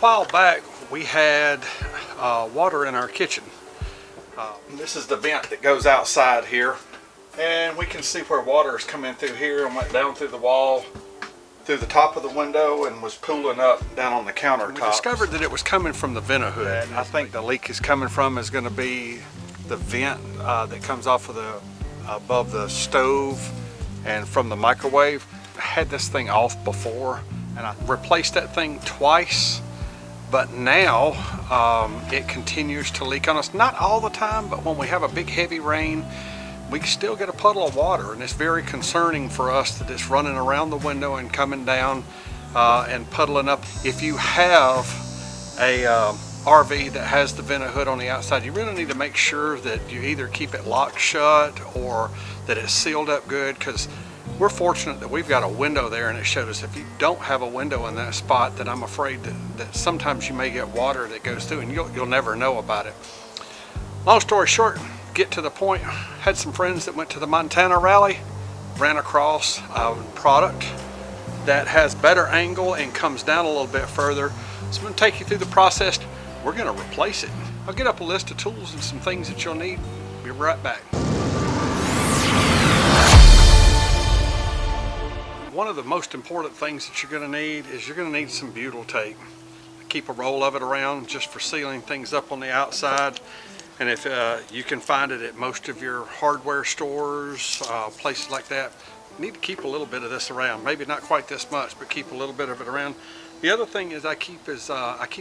while back we had water in our kitchen. This is the vent that goes outside here, and we can see where water is coming through here and went down through the wall, through the top of the window, and was pooling up down on the countertop. We discovered that it was coming from the Ven Hood. And I think the leak is coming from is going to be the vent that comes off of the above the stove and from the microwave. I had this thing off before, and I replaced that thing twice. But now it continues to leak on us. Not all the time, but when we have a big heavy rain, we still get a puddle of water, and it's very concerning for us that it's running around the window and coming down and puddling up. If you have a RV that has the Ven Hood on the outside, you really need to make sure that you either keep it locked shut or that it's sealed up good, because we're fortunate that we've got a window there, and it showed us if you don't have a window in that spot, then I'm afraid that sometimes you may get water that goes through and you'll never know about it. Long story short, get to the point, had some friends that went to the Montana rally, ran across a product that has better angle and comes down a little bit further. So I'm going to take you through the process. We're going to replace it. I'll get up a list of tools and some things that you'll need. Be right back. One of the most important things that you're going to need is you're going to need some butyl tape. Keep a roll of it around just for sealing things up on the outside. And if you can find it at most of your hardware stores, places like that, you need to keep a little bit of this around. Maybe not quite this much, but keep a little bit of it around. The other thing is I keep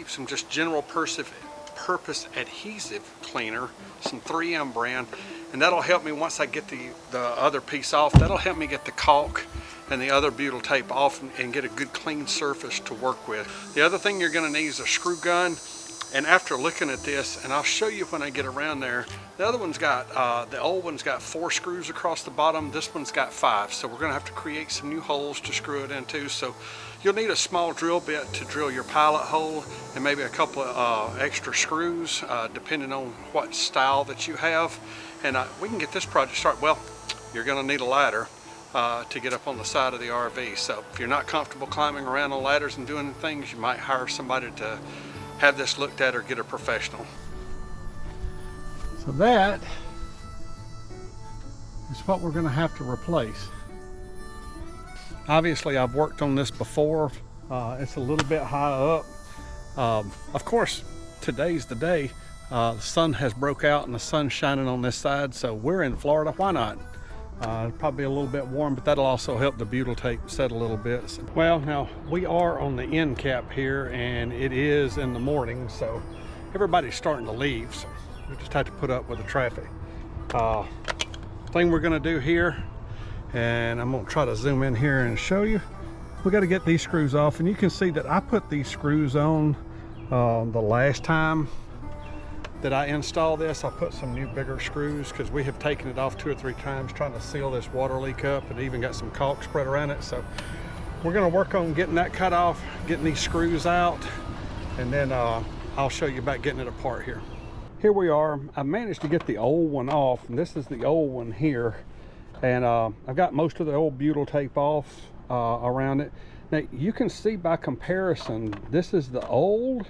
some just general purpose adhesive cleaner, some 3M brand, and that'll help me once I get the other piece off. That'll help me get the caulk and the other butyl tape off and get a good clean surface to work with. The other thing you're going to need is a screw gun. And after looking at this, and I'll show you when I get around there, the other one's got, the old one's got 4 screws across the bottom. This one's got 5. So we're going to have to create some new holes to screw it into. So you'll need a small drill bit to drill your pilot hole, and maybe a couple of extra screws, depending on what style that you have. And we can get this project started. Well, you're going to need a ladder to get up on the side of the RV. So if you're not comfortable climbing around on ladders and doing things, you might hire somebody to have this looked at or get a professional. So that is what we're going to have to replace. Obviously I've worked on this before. It's a little bit high up. Of course, today's the day. The sun has broke out and the sun's shining on this side, so we're in Florida. Why not? Probably a little bit warm, but that'll also help the butyl tape set a little bit. So, well, now we are on the end cap here, and it is in the morning, so everybody's starting to leave. So we just have to put up with the traffic. Thing we're going to do here, and I'm going to try to zoom in here and show you. We got to get these screws off, and you can see that I put these screws on the last time that I install this. I put some new bigger screws because we have taken it off 2 or 3 times trying to seal this water leak up, and even got some caulk spread around it. So we're going to work on getting that cut off, getting these screws out, and then I'll show you about getting it apart here. Here we are. I managed to get the old one off, and this is the old one here, and I've got most of the old butyl tape off around it. Now you can see by comparison, this is the old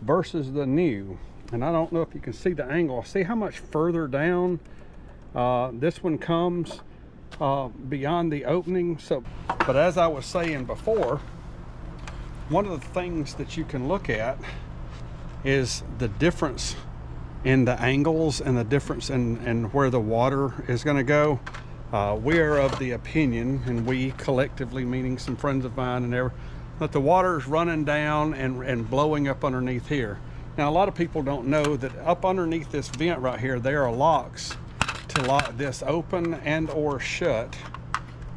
versus the new. And I don't know if you can see the angle. See how much further down this one comes beyond the opening. So, but as I was saying before, one of the things that you can look at is the difference in the angles and the difference in where the water is going to go. We are of the opinion, and we collectively, meaning some friends of mine and everything, that the water is running down and blowing up underneath here. Now, a lot of people don't know that up underneath this vent right here, there are locks to lock this open and or shut.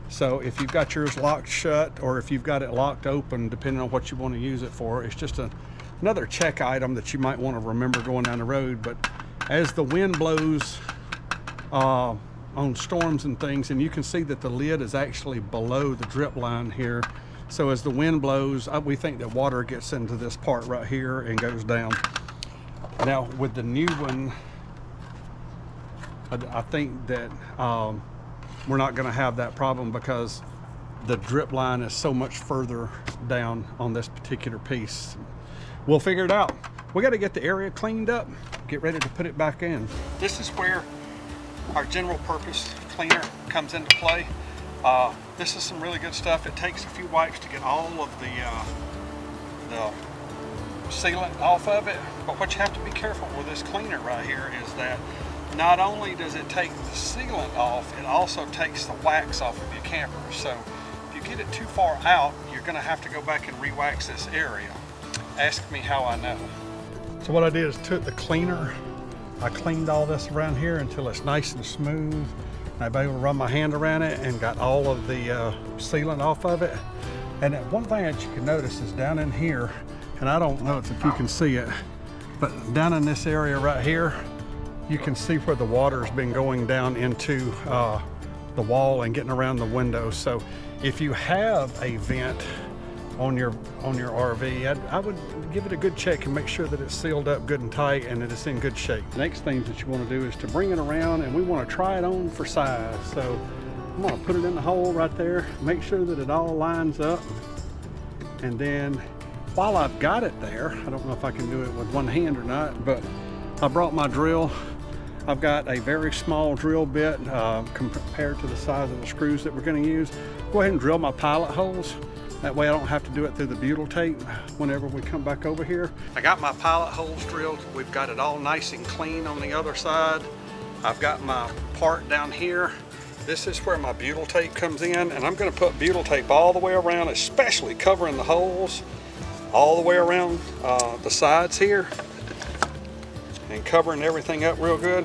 So if you've got yours locked shut, or if you've got it locked open, depending on what you want to use it for, it's just another check item that you might want to remember going down the road. But as the wind blows on storms and things, and you can see that the lid is actually below the drip line here. So as the wind blows, we think that water gets into this part right here and goes down. Now with the new one, I think that we're not going to have that problem because the drip line is so much further down on this particular piece. we'll figure it out. We got to get the area cleaned up, get ready to put it back in. This is where our general purpose cleaner comes into play. This is some really good stuff. It takes a few wipes to get all of the sealant off of it. But what you have to be careful with this cleaner right here is that not only does it take the sealant off, it also takes the wax off of your camper. So if you get it too far out, you're going to have to go back and re-wax this area. Ask me how I know. So what I did is took the cleaner, I cleaned all this around here until it's nice and smooth. I've been able to run my hand around it and got all of the sealant off of it. And one thing that you can notice is down in here, and I don't know if you can see it, but down in this area right here, you can see where the water's been going down into the wall and getting around the window. So if you have a vent on your RV, I would give it a good check and make sure that it's sealed up good and tight and that it's in good shape. The next thing that you want to do is to bring it around, and we want to try it on for size. So I'm going to put it in the hole right there, make sure that it all lines up, and then while I've got it there, I don't know if I can do it with one hand or not, but I brought my drill. I've got a very small drill bit compared to the size of the screws that we're going to use. Go ahead and drill my pilot holes. That way I don't have to do it through the butyl tape whenever we come back over here. I got my pilot holes drilled. We've got it all nice and clean on the other side. I've got my part down here. This is where my butyl tape comes in, and I'm going to put butyl tape all the way around, especially covering the holes all the way around the sides here and covering everything up real good.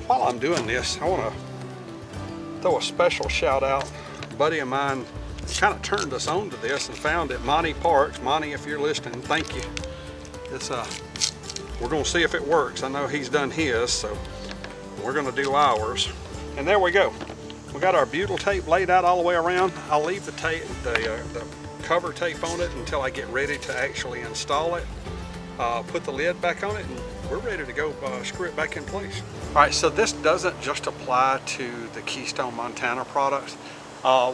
While I'm doing this, I want to throw a special shout out. A buddy of mine kind of turned us on to this and found it. Monty Parks. Monty, if you're listening, thank you. It's we're going to see if it works. I know he's done his, so we're going to do ours. And there we go. We got our butyl tape laid out all the way around. I'll leave the tape, the cover tape on it until I get ready to actually install it. Put the lid back on it, and we're ready to go screw it back in place. All right, so this doesn't just apply to the Keystone Montana products.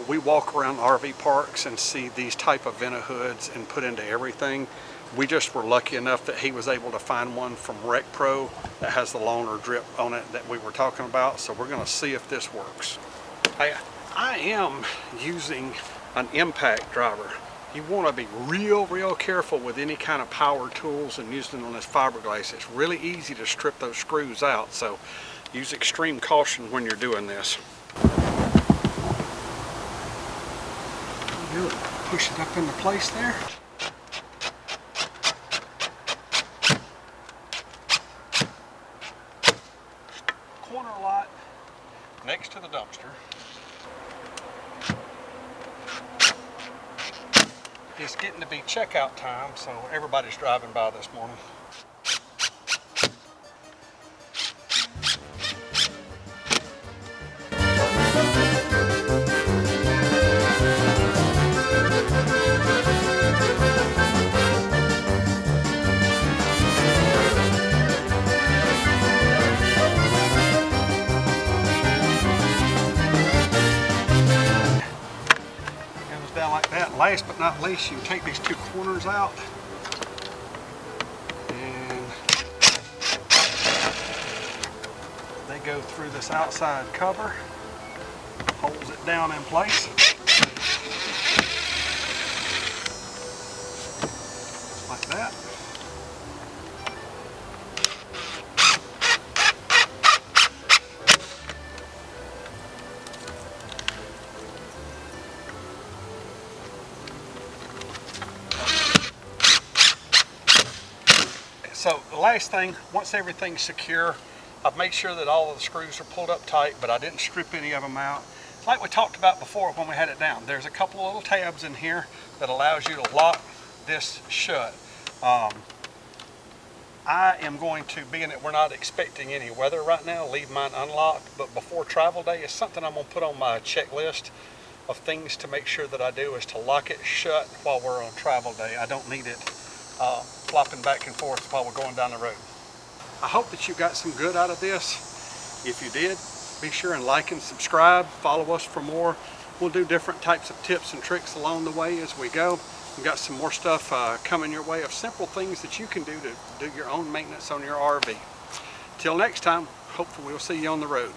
We walk around RV parks and see these type of Ven Hoods and put into everything. We just were lucky enough that he was able to find one from RecPro that has the loaner drip on it that we were talking about. So we're going to see if this works. I am using an impact driver. You want to be real careful with any kind of power tools and using it on this fiberglass. It's really easy to strip those screws out. So use extreme caution when you're doing this. Push it up into place there. Corner lot next to the dumpster. It's getting to be checkout time, so everybody's driving by this morning. Last but not least, you take these two corners out and they go through this outside cover, holds it down in place like that. So the last thing, once everything's secure, I've made sure that all of the screws are pulled up tight, but I didn't strip any of them out. Like we talked about before when we had it down, there's a couple of little tabs in here that allows you to lock this shut. I am going to, being that we're not expecting any weather right now, leave mine unlocked, but before travel day, it's something I'm going to put on my checklist of things to make sure that I do, is to lock it shut while we're on travel day. I don't need it flopping back and forth while we're going down the road. I hope that you got some good out of this. If you did, be sure and like and subscribe. Follow us for more. We'll do different types of tips and tricks along the way as we go. We've got some more stuff coming your way of simple things that you can do to do your own maintenance on your RV. Till next time, hopefully we'll see you on the road.